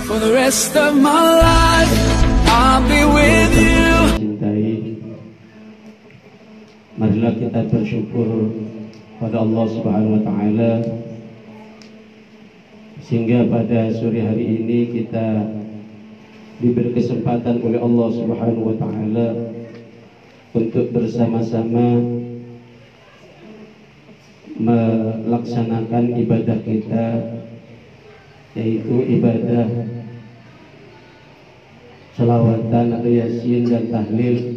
For the rest of my life, I'll be with you. Cintai, marilah kita bersyukur pada Allah Subhanahu wa Ta'ala, sehingga pada sore hari ini kita diberi kesempatan oleh Allah Subhanahu wa Ta'ala untuk bersama-sama melaksanakan ibadah kita, yaitu ibadah selawatan atau yasin dan tahlil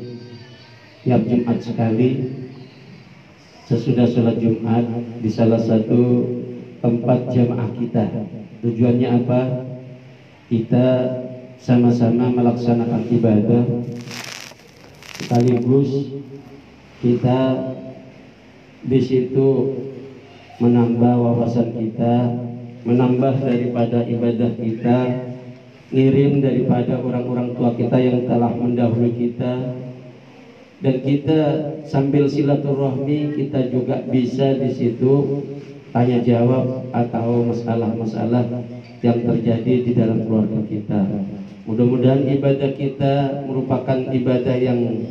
tiap Jumat sekali sesudah sholat Jumat di salah satu tempat jamaah kita. Tujuannya apa? Kita sama-sama melaksanakan ibadah, sekaligus kita di situ menambah wawasan kita, menambah daripada ibadah kita, ngirim daripada orang-orang tua kita yang telah mendahului kita, dan kita sambil silaturahmi kita juga bisa di situ tanya jawab atau masalah-masalah yang terjadi di dalam keluarga kita. Mudah-mudahan ibadah kita merupakan ibadah yang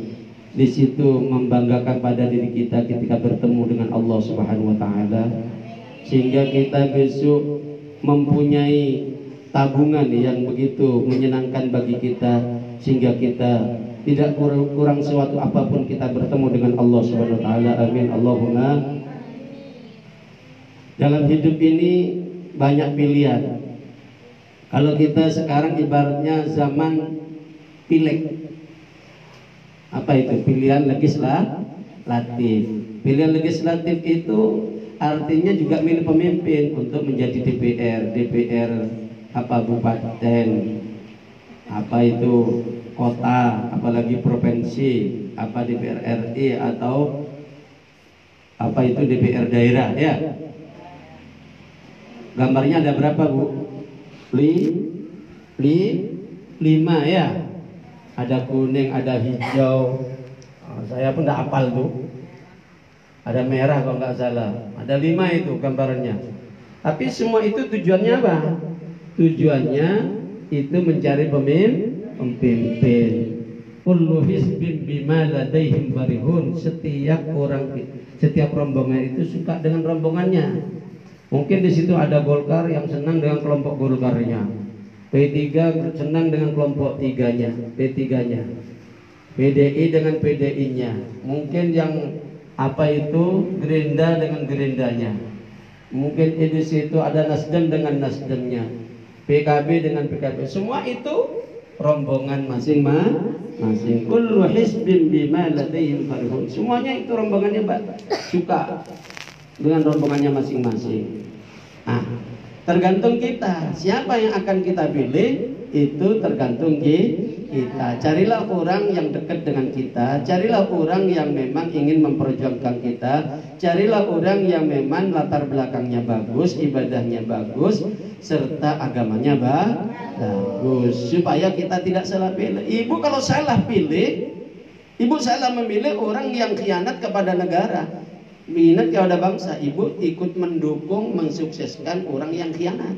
di situ membanggakan pada diri kita ketika bertemu dengan Allah Subhanahu wa Ta'ala, sehingga kita besok mempunyai tabungan yang begitu menyenangkan bagi kita, sehingga kita tidak kurang suatu apapun kita bertemu dengan Allah Subhanahu wa Ta'ala. Amin Allahumma. Dalam hidup ini banyak pilihan. Kalau kita sekarang ibaratnya zaman pileg. Apa itu? Pilihan legislatif. Pilihan legislatif itu artinya juga milih pemimpin untuk menjadi DPR apa bupaten, apa itu kota, apalagi provinsi, apa DPR RI atau apa itu DPR daerah ya. Gambarnya ada berapa, Bu? 5 ya. Ada kuning, ada hijau. Saya pun tidak hafal tuh. Ada merah kalau nggak salah. Ada 5 itu gambarannya. Tapi semua itu tujuannya apa? Tujuannya itu mencari pemimpin. Kullu hizbin bima ladaihim farihun. Setiap rombongan itu suka dengan rombongannya. Mungkin di situ ada Golkar yang senang dengan kelompok Golkarnya. P3 senang dengan kelompok P3-nya, PDI dengan PDI-nya, mungkin yang apa itu Gerindra dengan Gerindanya, mungkin di situ ada Nasdem dengan Nasdemnya, PKB dengan PKB. Semua itu rombongan masing-masing. Kullu hizbin bima ladaihim farihun. Semuanya itu rombongannya suka dengan rombongannya masing-masing. Tergantung kita, siapa yang akan kita pilih itu tergantung kita. Carilah orang yang dekat dengan kita, carilah orang yang memang ingin memperjuangkan kita, carilah orang yang memang latar belakangnya bagus, ibadahnya bagus, serta agamanya bagus, supaya kita tidak salah pilih. Ibu kalau salah pilih, ibu salah memilih orang yang khianat kepada negara, minat kepada bangsa, ibu ikut mendukung mensukseskan orang yang khianat.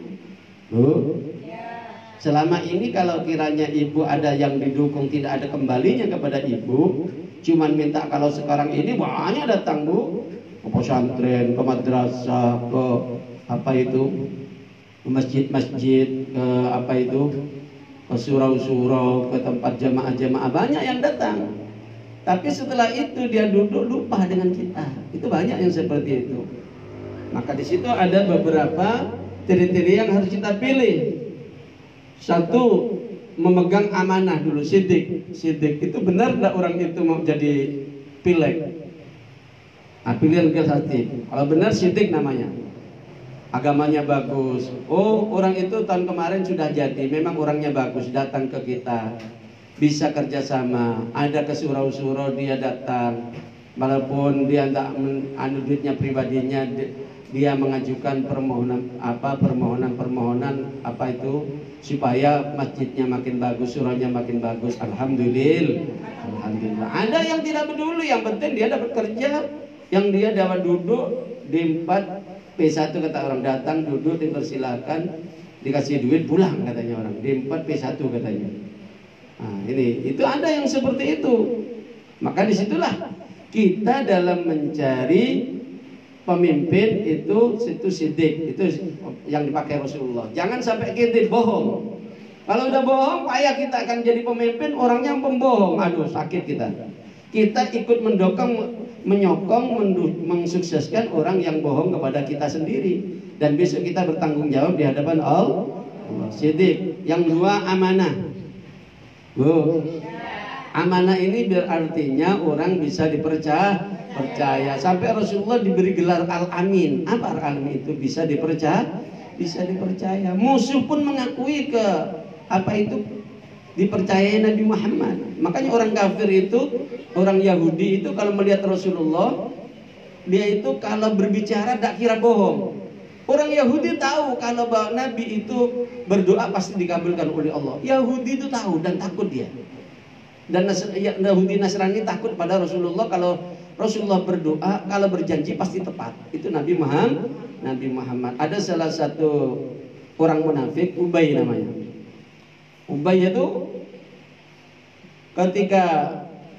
Selama ini kalau kiranya ibu ada yang didukung tidak ada kembalinya kepada ibu, cuman minta. Kalau sekarang ini banyak datang, Bu, ke pesantren, ke madrasah, ke apa itu, ke masjid-masjid, ke apa itu, ke surau-surau, ke tempat jamaah-jamaah, banyak yang datang. Tapi setelah itu dia duduk lupa dengan kita. Itu banyak yang seperti itu. Maka di situ ada beberapa ciri-ciri yang harus kita pilih. Satu, memegang amanah dulu, sidik. Sidik itu benar tidak orang itu mau jadi pileg. Pilihan legislatif. Kalau benar sidik namanya. Agamanya bagus. Oh, orang itu tahun kemarin sudah jadi, memang orangnya bagus, datang ke kita. Bisa kerjasama, ada ke surau-surau dia datang, walaupun dia tidak duitnya pribadinya, dia mengajukan permohonan apa itu supaya masjidnya makin bagus, suraunya makin bagus. Alhamdulillah. Ada yang tidak peduli, yang penting dia dapat kerja, yang dia dapat duduk di 4 P1 kata orang, datang duduk dipersilakan, dikasih duit pulang katanya orang, D4 P1 katanya. Nah, itu ada yang seperti itu. Maka disitulah kita dalam mencari pemimpin itu sidik, itu yang dipakai Rasulullah. Jangan sampai kita bohong. Kalau udah bohong, payah kita akan jadi pemimpin orangnya pembohong. Aduh, sakit kita. Kita ikut mendokong, menyokong, mensukseskan orang yang bohong kepada kita sendiri. Dan besok kita bertanggung jawab di hadapan Allah. Sidik. Yang dua, amanah. Bu, amanah ini berartinya orang bisa dipercaya. Sampai Rasulullah diberi gelar Al-Amin. Apa Al-Amin itu? Bisa dipercaya. Musuh pun mengakui dipercayai Nabi Muhammad. Makanya orang kafir itu, orang Yahudi itu kalau melihat Rasulullah, dia itu kalau berbicara tak kira bohong. Orang Yahudi tahu kalau bahwa Nabi itu berdoa pasti dikabulkan oleh Allah. Yahudi itu tahu dan takut dia. Dan Yahudi Nasrani takut pada Rasulullah, kalau Rasulullah berdoa, kalau berjanji pasti tepat. Itu Nabi Muhammad. Ada salah satu orang munafik, Ubay namanya. Ubay itu ketika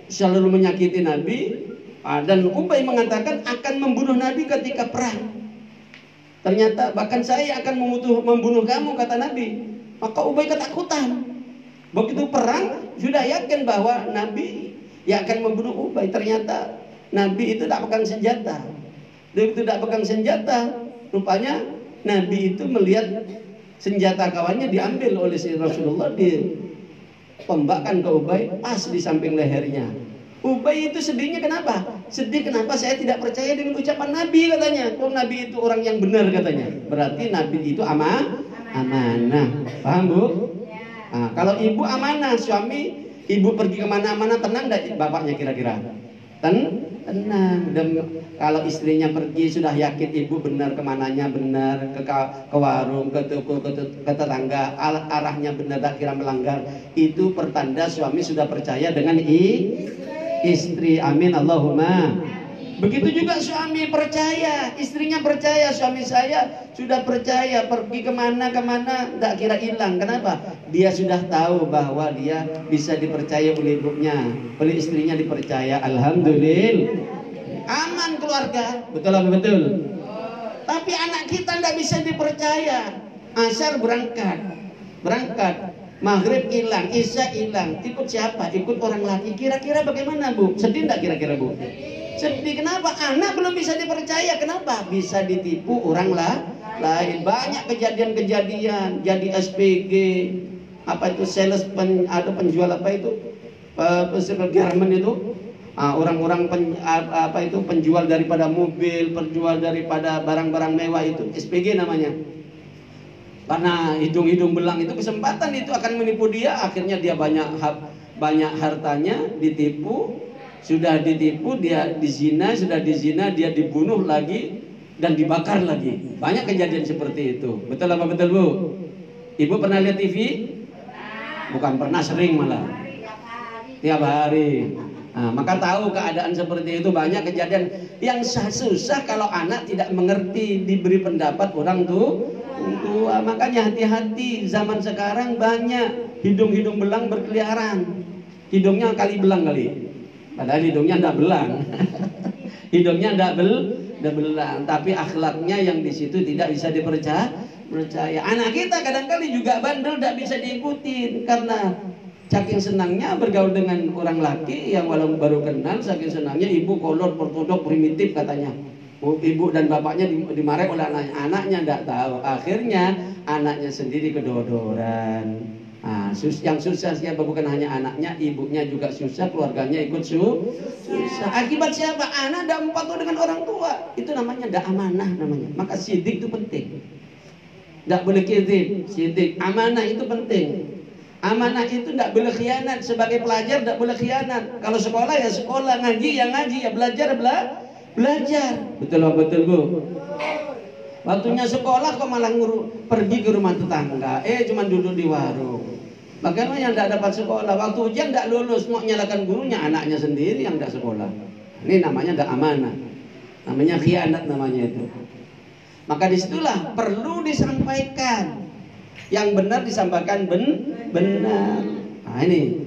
selalu menyakiti Nabi, dan Ubay mengatakan akan membunuh Nabi ketika perang. Ternyata bahkan saya akan membunuh kamu, kata Nabi. Maka Ubay ketakutan. Begitu perang sudah yakin bahwa Nabi yang akan membunuh Ubay. Ternyata Nabi itu tidak pegang senjata. Begitu tidak pegang senjata, rupanya Nabi itu melihat senjata kawannya diambil oleh si Rasulullah, ditembakkan ke Ubay pas di samping lehernya. Ubay itu sedihnya kenapa? Sedih kenapa saya tidak percaya dengan ucapan Nabi, katanya. Oh, Nabi itu orang yang benar, katanya. Berarti Nabi itu amanah. Paham, Bu? Nah, kalau ibu amanah, suami, ibu pergi kemana-mana tenang enggak bapaknya kira-kira? Tenang. Dan kalau istrinya pergi sudah yakin ibu benar, kemananya benar, ke warung, ke toko, ke tetangga, arahnya benar, tak kira melanggar. Itu pertanda suami sudah percaya dengan istri. Amin Allahumma. Begitu juga suami percaya, istrinya percaya, suami saya sudah percaya, pergi kemana tak kira hilang. Kenapa? Dia sudah tahu bahwa dia bisa dipercaya oleh ibunya, oleh istrinya dipercaya. Alhamdulillah, aman keluarga. Betul apa betul? Tapi anak kita tidak bisa dipercaya. Asar berangkat, Maghrib hilang, Isya hilang. Ikut siapa? Ikut orang laki. Kira-kira bagaimana, Bu? Sedih enggak kira-kira, Bu? Sedih. Kenapa? Anak belum bisa dipercaya. Kenapa? Bisa ditipu orang lain. Banyak kejadian-kejadian. Jadi SPG, apa itu, sales, ada penjual apa itu, garment itu, orang-orang penjual daripada mobil, penjual daripada barang-barang mewah, itu SPG namanya. Karena hidung-hidung belang itu kesempatan itu akan menipu dia. Akhirnya dia banyak hartanya, ditipu. Sudah ditipu, dia dizina, dia dibunuh lagi dan dibakar lagi. Banyak kejadian seperti itu. Betul apa betul, Bu? Ibu pernah lihat TV? Bukan pernah, sering malah. Tiap hari. Nah, maka tahu keadaan seperti itu. Banyak kejadian yang susah kalau anak tidak mengerti, diberi pendapat orang tua. Makanya hati-hati, zaman sekarang banyak hidung-hidung belang berkeliaran. Hidungnya kali belang kali. Padahal hidungnya tidak belang. Hidungnya tidak belang, tapi akhlaknya yang di situ tidak bisa dipercaya. Anak kita kadang-kali juga bandel, tidak bisa diikuti karena saking senangnya bergaul dengan orang laki yang walaupun baru kenal, saking senangnya ibu kolot, ortodok, primitif katanya. Ibu dan bapaknya dimarahi oleh anaknya tidak tahu. Akhirnya anaknya sendiri kedodoran. Nah, yang susah siapa? Bukan hanya anaknya, ibunya juga susah, keluarganya ikut susah. Akibat siapa? Anak tidak patuh dengan orang tua. Itu namanya tidak amanah namanya. Maka sidik itu penting. Tidak boleh kizib, sidik. Amanah itu penting. Amanah itu tidak boleh khianat. Sebagai pelajar tidak boleh khianat. Kalau sekolah ya sekolah, ngaji ya ngaji, ya belajar belajar. Betul apa betul, Bu? Waktunya sekolah kok malah pergi ke rumah tetangga, cuma duduk di warung. Bagaimana yang tidak dapat sekolah? Waktu ujian tidak lulus, mau nyalakan gurunya, anaknya sendiri yang tidak sekolah. Ini namanya tidak amanah, namanya khianat namanya itu. Maka disitulah perlu disampaikan Yang benar disampaikan benar. Nah ini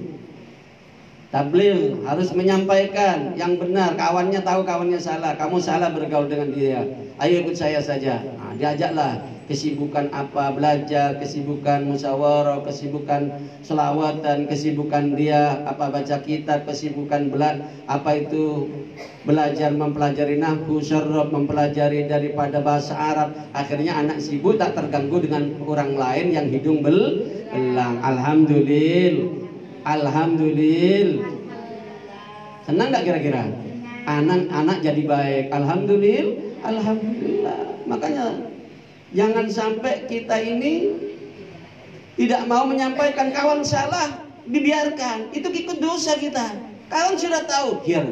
tabligh harus menyampaikan yang benar. Kawannya tahu kawannya salah, kamu salah bergaul dengan dia. Ayo ikut saya saja. Nah, diajaklah kesibukan apa, belajar, kesibukan musyawarah, kesibukan selawatan, kesibukan dia apa baca kitab, kesibukan belajar mempelajari nahwu, syarab, mempelajari daripada bahasa Arab. Akhirnya anak sibuk tak terganggu dengan orang lain yang hidung belang. Alhamdulillah. Senang nggak kira-kira? Anak-anak jadi baik. Alhamdulillah. Makanya jangan sampai kita ini tidak mau menyampaikan kawan salah, dibiarkan. Itu ikut dosa kita. Kawan sudah tahu, biar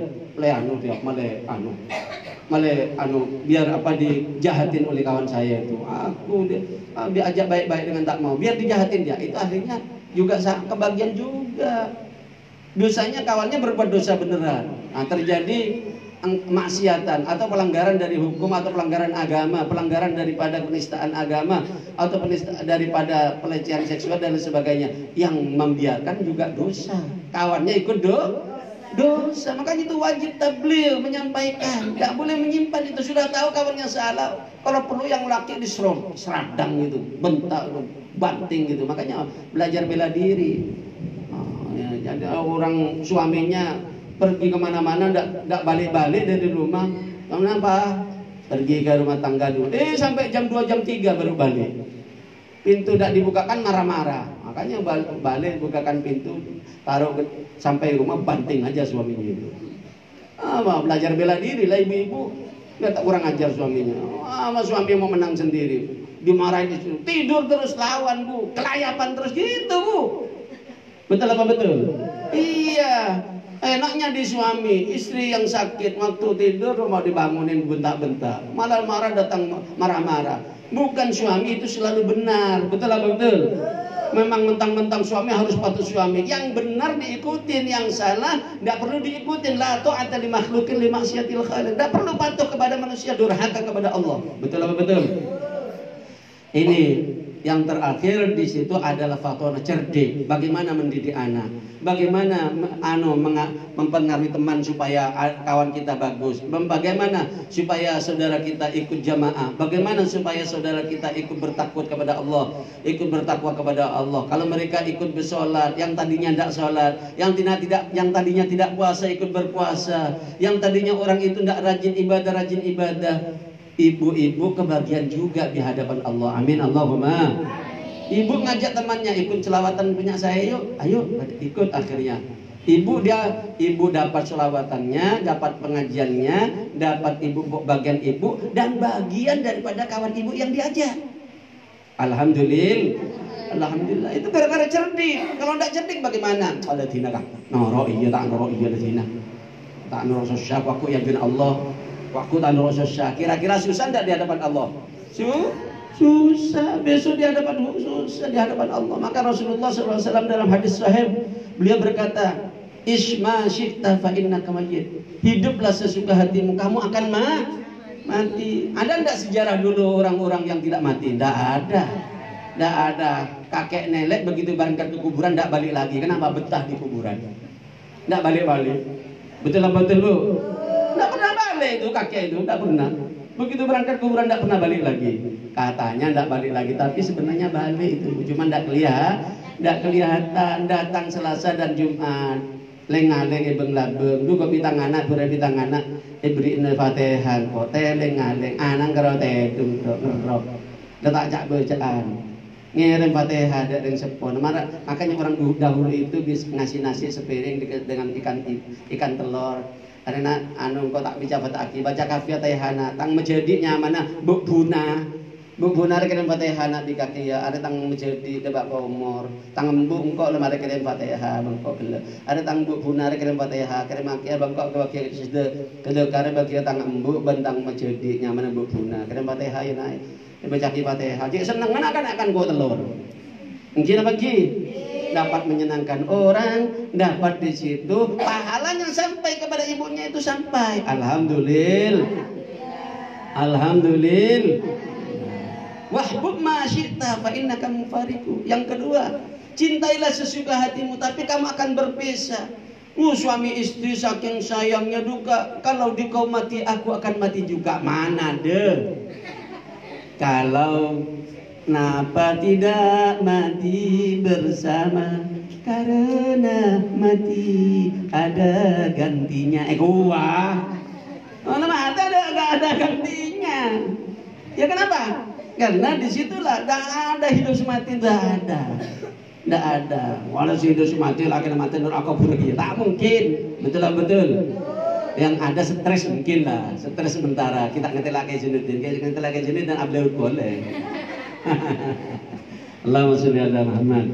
biar apa dijahatin oleh kawan saya itu. Aku diajak baik-baik dengan tak mau, biar dijahatin dia. Itu akhirnya juga kebagian juga. Dosanya kawannya berbuat dosa beneran. Nah, terjadi maksiatan atau pelanggaran dari hukum atau pelanggaran agama, pelanggaran daripada penistaan agama atau daripada pelecehan seksual dan sebagainya. Yang membiarkan juga dosa. Kawannya ikut dosa. Makanya itu wajib tabligh, menyampaikan. Gak boleh menyimpan itu. Sudah tahu kawannya salah, kalau perlu yang laki diseradang gitu, bentak, banting gitu. Makanya belajar bela diri. Jadi orang suaminya pergi kemana-mana, nggak balik-balik dari rumah. Kenapa? Pergi ke rumah tangga dulu. Sampai jam 2, jam 3 baru balik. Pintu tidak dibukakan, marah-marah. Makanya balik, bukakan pintu, taruh sampai rumah, banting aja suaminya itu. Belajar bela diri lah ibu-ibu. Nggak tak kurang ajar suaminya. Suami mau menang sendiri, dimarahin istri. Tidur terus lawan bu, kelayapan terus gitu bu. Betul apa betul? Iya. Enaknya di suami, istri yang sakit waktu tidur mau dibangunin bentak-bentak, malah marah, datang marah-marah. Bukan suami itu selalu benar. Betul apa betul? Memang mentang-mentang suami harus patuh suami. Yang benar diikutin, yang salah tidak perlu diikutin. La ta'ata li makhluqin li maksiatil khaliq. Tidak perlu patuh kepada manusia, durhaka kepada Allah. Betul apa betul? Ini yang terakhir di situ adalah faktor cerdik. Bagaimana mendidik anak, bagaimana mempengaruhi teman supaya kawan kita bagus, bagaimana supaya saudara kita ikut jamaah, bagaimana supaya saudara kita ikut bertakwa kepada Allah, Kalau mereka ikut bersolat, yang tadinya tidak solat, yang tadinya tidak puasa ikut berpuasa, yang tadinya orang itu tidak rajin ibadah. Ibu-ibu kebagian juga di hadapan Allah. Amin Allahumma. Ibu ngajak temannya ikut selawatan punya saya, ayo ikut. Akhirnya ibu dapat selawatannya, dapat pengajiannya, dapat bagian ibu dan bagian daripada kawan ibu yang diajak. Alhamdulillah. Itu gara-gara cerdik. Kalau tidak cerdik bagaimana? Ada tina kah? Noro iya tak tina. Tak noro sosyak aku yakin Allah. Waktu tanur susah, kira-kira susah tidak di hadapan Allah? Susah, besok di hadapan Allah. Maka Rasulullah SAW dalam hadis sahih beliau berkata, Isma syi'ta fa innaka mayyit. Hiduplah sesuka hatimu, kamu akan mati. Ada tidak sejarah dulu orang-orang yang tidak mati? Tidak ada. Kakek nenek begitu berangkat ke kuburan tidak balik lagi. Kenapa? Betah di kuburan. Tidak balik-balik. Betul apa betul bu? Tidak pernah balik itu kakek itu, tidak pernah. Begitu berangkat kuburan tidak pernah balik lagi. Katanya tidak balik lagi, tapi sebenarnya balik itu. Cuma tidak kelihatan. Datang Selasa dan Jumat, lengaleng ibeng labeng, du kopi tanganak, beri tanganak, ibri Fatihah, kote lengaleng, anang karo tedung ngerok, letak cak bacaan, ngirim Fatihah dengan sepon. Makanya orang dahulu itu bisa ngasih nasi sepiring dengan ikan telur. Karena kok tak bisa baca kafiat Fatihah tang menjadi nyamana Bu Buna kirim Fatihah di kaki ya, ada tang menjadi debak umur tang embu engkau lemari kirim Fatihah bengkok gele, ada tang Bu Buna kirim Fatihah kirim akia bengkok ke kede kare bagi tang embu bentang menjadi nyamana Bu Buna kirim Fatihah ya naik baca Fatihah jadi seneng akan kau telur mungkin apa ki dapat menyenangkan orang, dapat di situ pahalanya sampai kepada ibunya itu sampai. Alhamdulillah. Wahbub ma syi'ta fa innaka mufariqu. Yang kedua, cintailah sesuka hatimu tapi kamu akan berpisah. Suami istri saking sayangnya duka, kalau dikau mati aku akan mati juga. Mana deh? Kalau kenapa tidak mati bersama? Karena mati ada gantinya. Gua. Oh, nama ada gantinya. Ya kenapa? Karena disitulah gak ada hidup semati, gak ada. Walau hidup semati lagi mati neraka pergi, tak mungkin. Betul. Yang ada stres mungkin lah, stres sementara. Kita ngerti lagi jenis dan abdul boleh. Allahumma sholli ala Muhammad.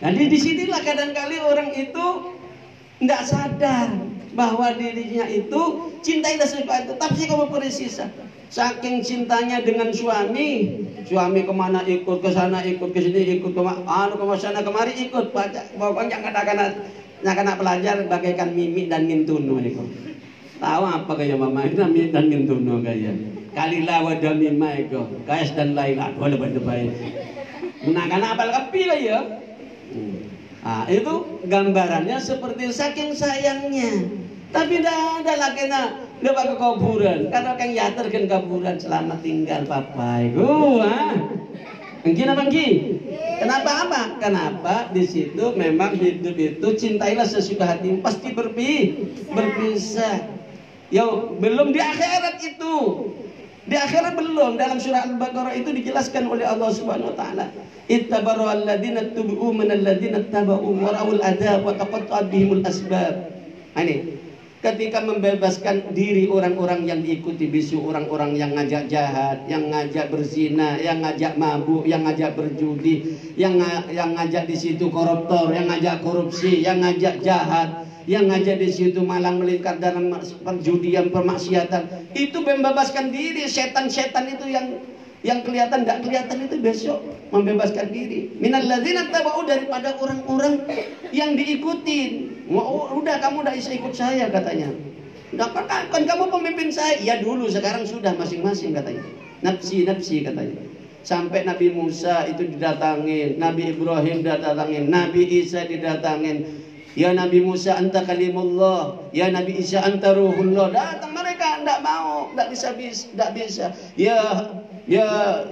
Jadi disinilah kadang-kali orang itu nggak sadar bahwa dirinya itu cintai dan sesuatu itu, tapi kamu bersisa. Saking cintanya dengan suami kemana ikut, ke sana ikut, ke sini ikut, ke sana kemari ikut, pokoknya kena pelajar bagaikan Mimi dan Mintuno itu. Tahu apa kayak mama itu Mimi dan Mintuno kayak Kalila wa Damima itu, Kais dan Laila, boleh baik. Nah karena apal kepi lah ya. Itu gambarannya seperti saking sayangnya. Tapi dah ada lagi dia pakai kuburan. Karena kan yater kan kuburan selamat tinggal papai. Mungkin apa Ki? Kenapa? Di situ memang hidup itu cintailah sesuka hatimu, pasti berpisah. Yo, belum di akhirat itu. Di akhirat belum. Dalam surah Al-Baqarah itu dijelaskan oleh Allah Subhanahu wa taala. Ittabaru alladziina tubu'u minal ladziina taba'u wa ra'ul adzab wa taqatta'at bihimul asbab. Ini ketika membebaskan diri orang-orang yang diikuti bisu, orang-orang yang ngajak jahat, yang ngajak berzina, yang ngajak mabuk, yang ngajak berjudi, yang ngajak di situ koruptor, yang ngajak korupsi, yang ngajak jahat, yang ngajak di situ malang melingkar dalam perjudian, permaksiatan. Itu membebaskan diri. Setan-setan itu yang kelihatan tidak kelihatan itu besok membebaskan diri. Minal ladzina taba'u, daripada orang-orang yang diikutin. Udah kamu udah bisa ikut saya katanya. Kan kamu pemimpin saya. Ya dulu, sekarang sudah masing-masing katanya. Nafsi katanya. Sampai Nabi Musa itu didatangin, Nabi Ibrahim didatangin, Nabi Isa didatangin. Ya Nabi Musa anta kalimullah, ya Nabi Isa anta ruhullah. Datang mereka tidak mau, tidak bisa. Ya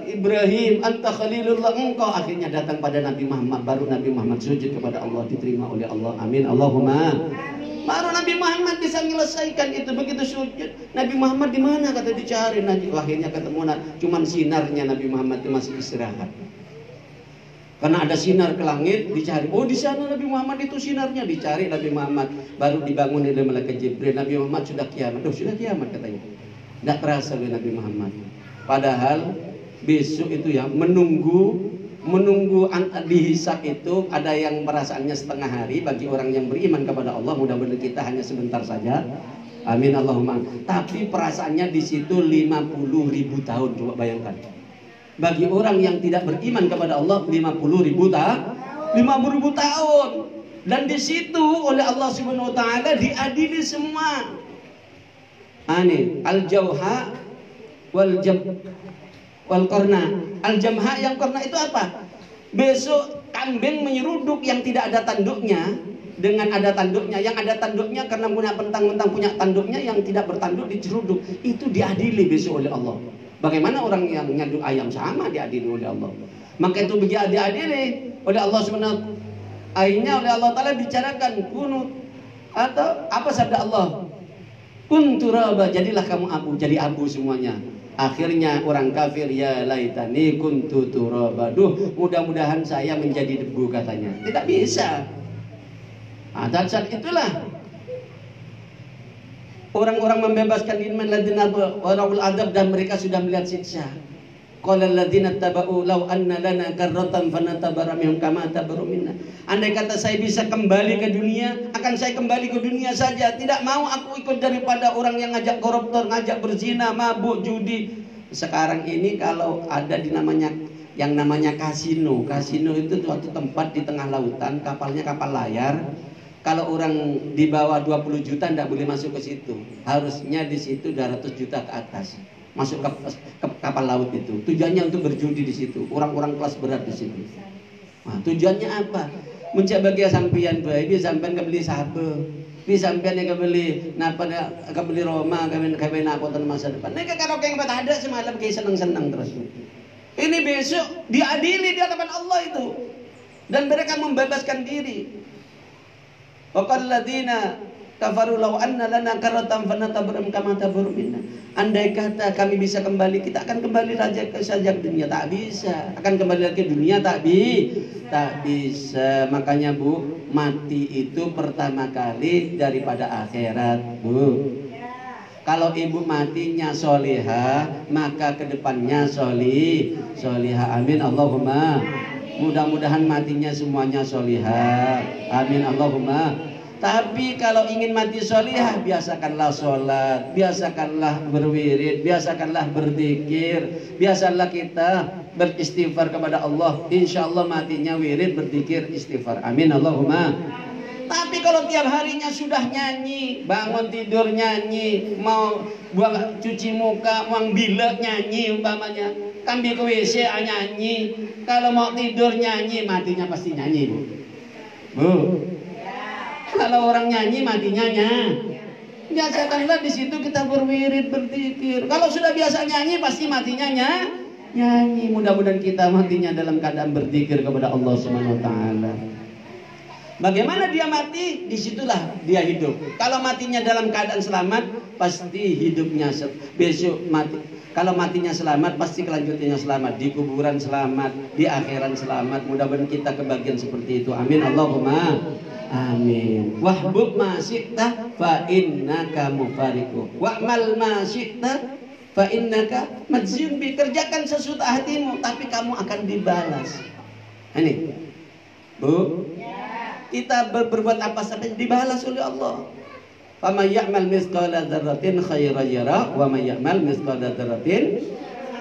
Ibrahim anta khalilullah, engkau. Akhirnya datang pada Nabi Muhammad. Baru Nabi Muhammad sujud kepada Allah, diterima oleh Allah. Amin Allahumma amin. Baru Nabi Muhammad bisa menyelesaikan itu. Begitu sujud, Nabi Muhammad di mana kata dicari. Akhirnya ketemu, cuman sinarnya Nabi Muhammad itu masih istirahat. Karena ada sinar ke langit, dicari. Oh, di sana Nabi Muhammad itu sinarnya, dicari Nabi Muhammad. Baru dibangun oleh malaikat Jibril. Nabi Muhammad sudah kiamat. Sudah kiamat katanya. Tidak terasa oleh Nabi Muhammad. Padahal besok itu ya menunggu dihisab itu ada yang perasaannya setengah hari bagi orang yang beriman kepada Allah. Mudah-mudahan kita hanya sebentar saja. Amin Allahumma. Tapi perasaannya di situ 50.000 tahun. Coba bayangkan. Bagi orang yang tidak beriman kepada Allah 50.000 tahun. Dan di situ oleh Allah Subhanahu wa taala diadili semua. Al-jauha wal qarna. Al-jamha yang qarna itu apa? Besok kambing menyeruduk yang tidak ada tanduknya dengan ada tanduknya. Yang ada tanduknya karena punya mentang-mentang punya tanduknya, yang tidak bertanduk diceruduk. Itu diadili besok oleh Allah. Bagaimana orang yang nyaduk ayam sama diadili oleh Allah. Maka itu begitu diadili oleh Allah Subhanahu. Akhirnya oleh Allah Taala bicarakan kunut atau apa sabda Allah? Kun turaba, jadilah kamu abu, jadi abu semuanya. Akhirnya orang kafir, ya laitani kuntu turaba. Duh, mudah-mudahan saya menjadi debu katanya. Tidak bisa. Dan saat itulah orang-orang membebaskan iman ladina warabul adab, dan mereka sudah melihat siksa. Qala alladziina taba'u law anna lana karratan fanatabara minhum kama tabaru minna. Andai kata saya bisa kembali ke dunia, akan saya kembali ke dunia saja. Tidak mau aku ikut daripada orang yang ngajak koruptor, ngajak berzina, mabuk, judi. Sekarang ini kalau ada yang namanya kasino. Kasino itu suatu tempat di tengah lautan, kapalnya kapal layar. Kalau orang di bawah 20 juta tidak boleh masuk ke situ. Harusnya di situ 200 juta ke atas. masuk ke kapal laut itu. Tujuannya untuk berjudi di situ. Orang-orang kelas berat di situ. Nah, tujuannya apa? Menjaga sampean bae, dia sampean kebeli sabe. Dia sampean yang kebeli napa kebeli Roma, kebeli napa masa depan. Nek karo keng ada semalam kayak seneng-seneng terus. Ini besok diadili di hadapan Allah itu. Dan mereka membebaskan diri. Waqal ladzina kafaru law anna lana karatan fanatabarum kama tabarum minna. Andai kata kami bisa kembali, kita akan kembali saja ke dunia. Tak bisa. Akan kembali lagi ke dunia, tak bisa. Makanya Bu, mati itu pertama kali daripada akhirat, Bu. Kalau ibu matinya solihah, maka kedepannya solihah. Amin Allahumma. Mudah-mudahan matinya semuanya solihah. Amin Allahumma. Tapi kalau ingin mati solihah, biasakanlah sholat, biasakanlah berwirid, biasakanlah berzikir, biasalah kita beristighfar kepada Allah. Insya Allah matinya wirid, berzikir, istighfar. Amin Allahumma. Tapi kalau tiap harinya sudah nyanyi, bangun tidur nyanyi, mau buang cuci muka, mau bilek nyanyi umpamanya, ambil ke WC nyanyi, kalau mau tidur nyanyi, matinya pasti nyanyi, Bu. Bu. Kalau orang nyanyi matinya biasakanlah di situ kita berwirid, berzikir. Kalau sudah biasa nyanyi pasti matinya nyanyi. Mudah-mudahan kita matinya dalam keadaan berzikir kepada Allah Subhanahu wa taala. Bagaimana dia mati? Disitulah dia hidup. Kalau matinya dalam keadaan selamat, pasti hidupnya besok mati. Kalau matinya selamat, pasti kelanjutannya selamat. Di kuburan selamat, di akhirat selamat. Mudah-mudahan kita kebagian seperti itu. Amin Allahumma. Amin. Wahbub ma syi'ta fa innaka mufariqu. Wa'mal ma syi'ta fa innaka majzun bi. Kerjakan sesuatu hatimu, tapi kamu akan dibalas. Ini, Bu, kita berbuat apa saja dibalas oleh Allah. Wa may ya'mal mithqala dzarratin khairan yara wa may ya'mal mithqala dzarratin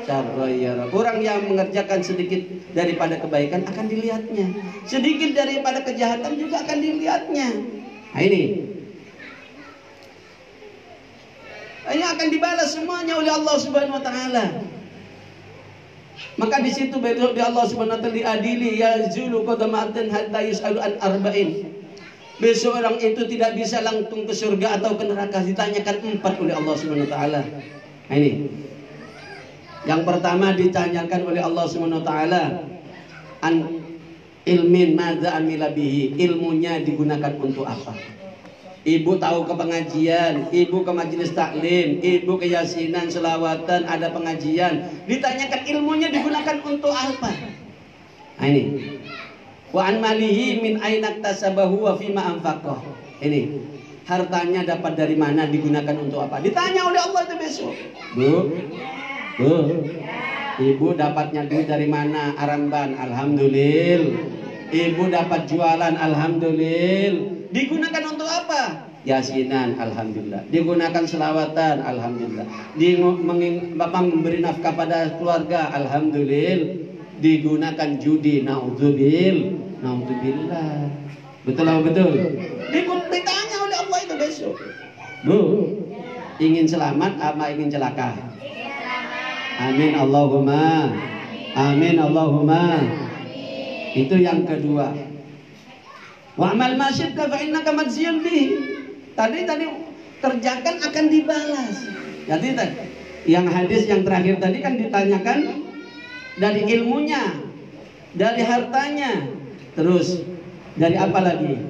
syarran yara. Orang yang mengerjakan sedikit daripada kebaikan akan dilihatnya, sedikit daripada kejahatan juga akan dilihatnya. Nah, ini akan dibalas semuanya oleh Allah Subhanahu wa taala. Maka di situ besok di Allah Subhanahu wa taala diadili ya zulu qadamatin hatta yus'alu an arba'in. Besok orang itu tidak bisa langsung ke surga atau ke neraka, ditanyakan 4 oleh Allah Subhanahu wa taala. Nah, ini. Yang pertama ditanyakan oleh Allah Subhanahu wa taala an ilmin madza amila bihi, ilmunya digunakan untuk apa? Ibu tahu ke pengajian, ibu ke majelis taklim, ibu ke yasinan, selawatan, ada pengajian, ditanyakan ilmunya digunakan untuk apa? Nah, ini. Wa an malihi min aina iktasabahu wa fima anfaqah. Ini. Hartanya dapat dari mana, digunakan untuk apa? Ditanya oleh Allah itu besok. Bu, ibu dapatnya duit dari mana? Aramban, alhamdulillah. Ibu dapat jualan, alhamdulillah. Digunakan untuk apa? Yasinan, alhamdulillah. Digunakan selawatan, alhamdulillah. Bapak memberi nafkah pada keluarga, alhamdulillah. Digunakan judi, naudzubillah. Betul apa betul? Ditanya oleh Allah itu besok. Bu, ingin selamat apa ingin celaka? Amin Allahumma. Amin Allahumma. Itu yang kedua. Wa'mal ma syi'ta fa innaka majziyun bih. Tadi kerjakan akan dibalas. Jadi yang hadis yang terakhir tadi kan ditanyakan dari ilmunya, dari hartanya, terus dari apa lagi?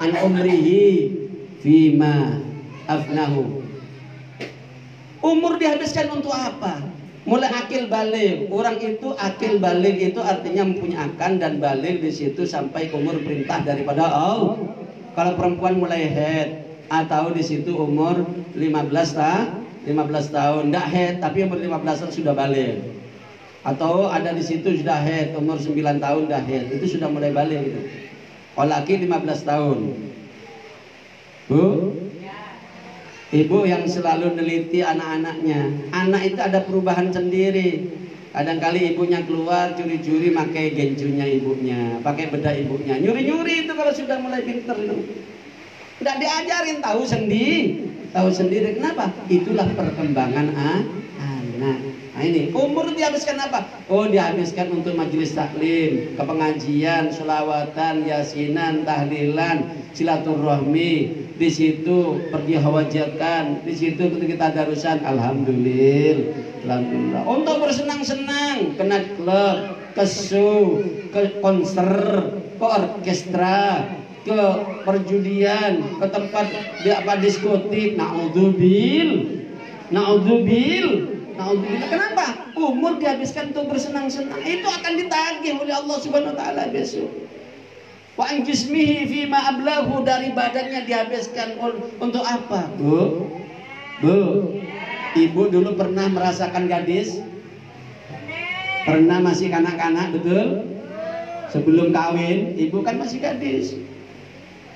An umrihi fima afnahu. Umur dihabiskan untuk apa? Mulai akil balik. Orang itu akil balik itu artinya mempunyai akal dan balik di situ sampai umur perintah daripada Allah. Kalau perempuan mulai haid atau di situ umur 15 tahun enggak haid tapi umur 15 tahun sudah balik. Atau ada di situ sudah haid umur 9 tahun dah haid, itu sudah mulai balik gitu. Kalau laki 15 tahun. Bu, ibu yang selalu neliti anak-anaknya. Anak itu ada perubahan sendiri. Kadang-kali ibunya keluar curi-curi pakai genjunya ibunya, pakai bedak ibunya. Nyuri-nyuri itu kalau sudah mulai pinter itu. Tidak diajarin, tahu sendiri. Kenapa? Itulah perkembangan anak. enak. Nah ini umur dihabiskan apa? Oh dihabiskan untuk majelis taklim, kepengajian, sholawatan, yasinan, tahlilan, silaturahmi. Di situ pergi hawajatan, di situ kita darusan. Alhamdulillah. Untuk bersenang-senang, ke nightclub, ke show, ke konser, ke orkestra, ke perjudian, ke tempat diskotik. Naudzubil. Kenapa? Umur dihabiskan untuk bersenang-senang. Itu akan ditagih oleh Allah Subhanahu wa taala besok. Wa an jismihi fima ablahu, dari badannya dihabiskan untuk apa? Bu. Ibu dulu pernah merasakan gadis? Pernah masih kanak-kanak, betul? Sebelum kawin, ibu kan masih gadis.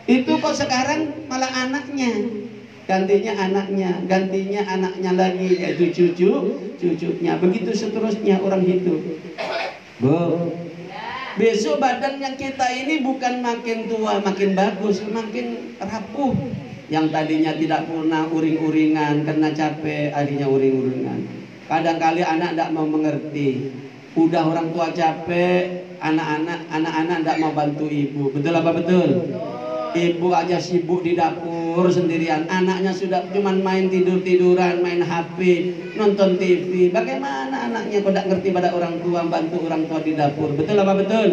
Itu kok sekarang malah anaknya, gantinya anaknya lagi, yaitu cucunya. Begitu seterusnya orang hidup. Bu, besok badan yang kita ini bukan makin tua makin bagus, makin rapuh. Yang tadinya tidak pernah uring-uringan, karena capek, akhirnya uring-uringan. Kadang-kali anak tidak mau mengerti. Udah orang tua capek, anak-anak tidak mau bantu ibu. Betul apa betul? Ibu aja sibuk di dapur sendirian, anaknya sudah cuman main tidur-tiduran, main HP, nonton TV. Bagaimana anaknya kok tidak ngerti pada orang tua, bantu orang tua di dapur? Betul apa betul?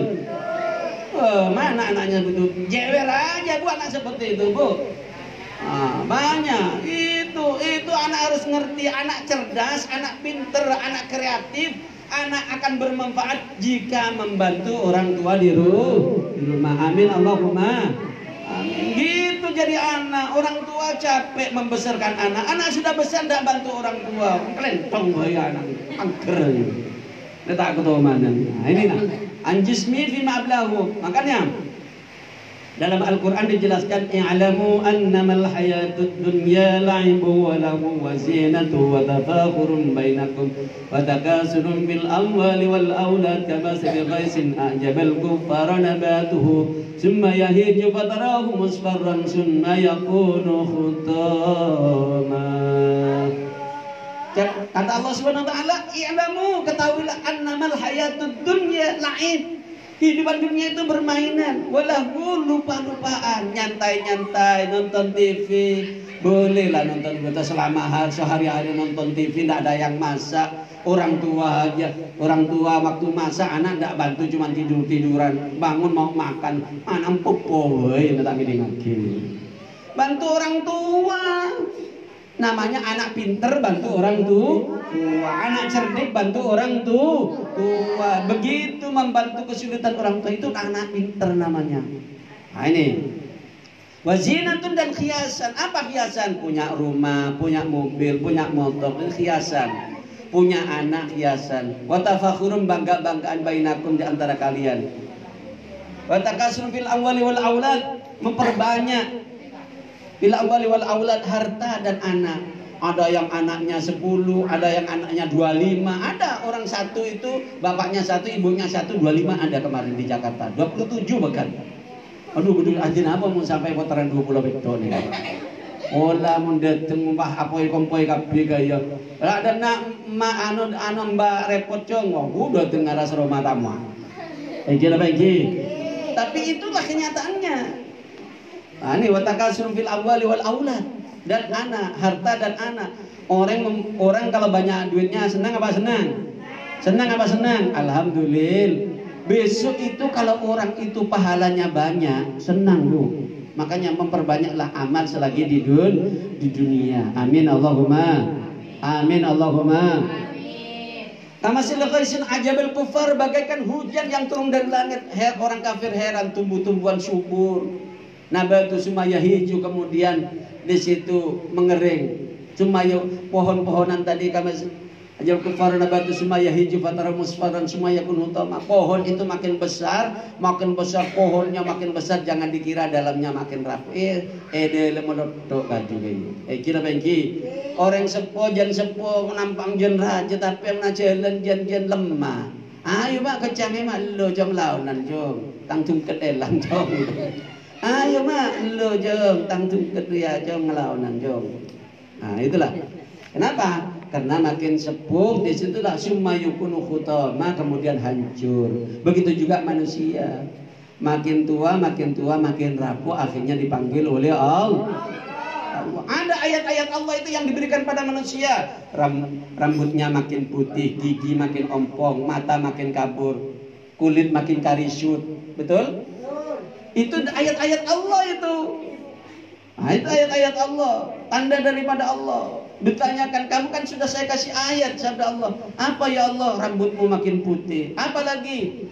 Mana anaknya betul? Jewer aja bu anak seperti itu bu. Banyak itu anak harus ngerti, anak cerdas, anak pinter, anak kreatif. Anak akan bermanfaat jika membantu orang tua di rumah. Amin Allahumma amin. Gitu jadi anak. Orang tua capek membesarkan anak. Anak sudah besar tidak bantu orang tua. Kelentong bahaya anak. Angker. Dia tak tahu mana. Nah, ini nah. Anjismi fi ma'ablahu. Makanya dalam Al-Quran dijelaskan, i'lamu annamal hayatud dunya la'ibu wa lahu wa zinatu wa tafakhurun bainakum wa takasurun bil amwali wal aulad kamasali ghaisin a'jabal kuffara nabatuhu summa yahiju fatarahu musfarran summa yakunu khutama. Kata Allah Subhanahu wa taala, i'lamu, ketahuilah, annamal hayatud dunya la'ib. Kehidupan dunia itu bermainan, walahu, lupa-lupaan, nyantai-nyantai, nonton TV. Bolehlah nonton kita selama sehari-hari nonton TV, tidak ada yang masak. Orang tua aja, orang tua waktu masak anak tidak bantu, cuma tidur-tiduran. Bangun mau makan, mana empuk boy, tak gini. Bantu orang tua. Namanya anak pinter bantu orang tua, anak cerdik bantu orang tua. Begitu membantu kesulitan orang tua, itu anak pinter namanya. Nah ini wazinatun, dan hiasan. Apa hiasan? Punya rumah, punya mobil, punya motor, itu hiasan. Punya anak, hiasan. Wa tafakhurun, bangga-banggaan bainakum, di antara kalian. Wa takasur fil amwali wal aulad, memperbanyak bil amwali wal aulad, harta dan anak. Ada yang anaknya 10, ada yang anaknya 25. Ada orang satu itu bapaknya 1, ibunya 1, 25 ada kemarin di Jakarta. 27 bahkan. Aduh betul anjing apa mau sampai putaran 20 betul nih. Olah mun dateng mbah apoi kompoi kabeh gaya. Lah ada nak ma anu mbak repot cong. Udah dengar ras rumah tamu. Iki apa iki? Tapi itulah kenyataannya. Nah, ini watakasur fil amwali wal aulad, dan anak, harta dan anak. Orang kalau banyak duitnya senang apa senang? Senang apa senang? Alhamdulillah. Besok itu kalau orang itu pahalanya banyak, senang bu. Makanya memperbanyaklah amal selagi di dunia. Amin Allahumma. Amin Allahumma. Kamasil ghaisin ajabal kufar, bagaikan hujan yang turun dari langit. Orang kafir heran, tumbuh-tumbuhan subur. Nabatu sumaya hijau, kemudian di situ mengering. Sumaya pohon-pohonan tadi kami ajal kufar nabatu sumaya hijau fatara musfaran sumaya kun utama. Pohon itu makin besar pohonnya makin besar, jangan dikira dalamnya makin rapi. Lemodok kadu ini. Kira bengki. Orang sepo jan sepo nampang jan raja tapi yang jalan jan lemah. Ayo mak kecame mak lo jom launan jom. Tangtung kedelan jom. Ayo mak, lo jom, tangtung kedua jom ngelaunan jom. Nah itulah. Kenapa? Karena makin sepuh disitulah summa yakunu khutama, kemudian hancur. Begitu juga manusia, makin tua makin rapuh, akhirnya dipanggil oleh Allah. Ada ayat-ayat Allah itu yang diberikan pada manusia. Rambutnya makin putih, gigi makin ompong, mata makin kabur, kulit makin karisut. Betul? Itu ayat-ayat Allah itu. Nah, itu ayat-ayat Allah, tanda daripada Allah. Ditanyakan, kamu kan sudah saya kasih ayat, sabda Allah. Apa ya Allah? Rambutmu makin putih. Apa lagi?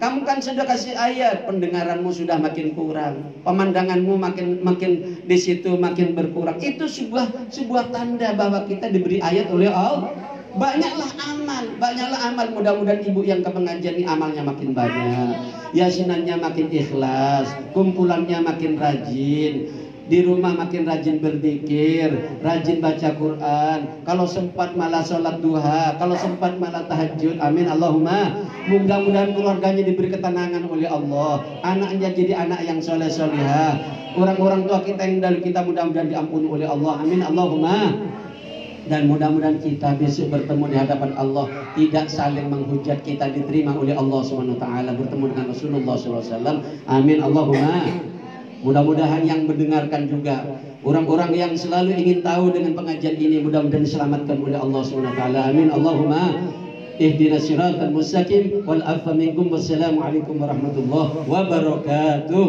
Kamu kan sudah kasih ayat, pendengaranmu sudah makin kurang, pemandanganmu makin di situ makin berkurang. Itu sebuah tanda bahwa kita diberi ayat oleh Allah. Banyaklah amal. Mudah-mudahan ibu yang ke pengajian ini amalnya makin banyak, yasinannya makin ikhlas, kumpulannya makin rajin, di rumah makin rajin berzikir, rajin baca Quran, kalau sempat malah sholat duha, kalau sempat malah tahajud. Amin Allahumma. Mudah-mudahan keluarganya diberi ketenangan oleh Allah, anaknya jadi anak yang soleh-solehah, orang-orang tua kita yang dari kita mudah-mudahan diampuni oleh Allah. Amin Allahumma. Dan mudah-mudahan kita besok bertemu di hadapan Allah, tidak saling menghujat, kita diterima oleh Allah Subhanahu wa taala, bertemu dengan Rasulullah SAW. Amin Allahumma. Mudah-mudahan yang mendengarkan juga, orang-orang yang selalu ingin tahu dengan pengajian ini, mudah-mudahan diselamatkan oleh Allah Subhanahu wa taala. Amin Allahumma. Ihdinas siratal mustaqim wal afwa minkum. Wassalamualaikum warahmatullahi wabarakatuh.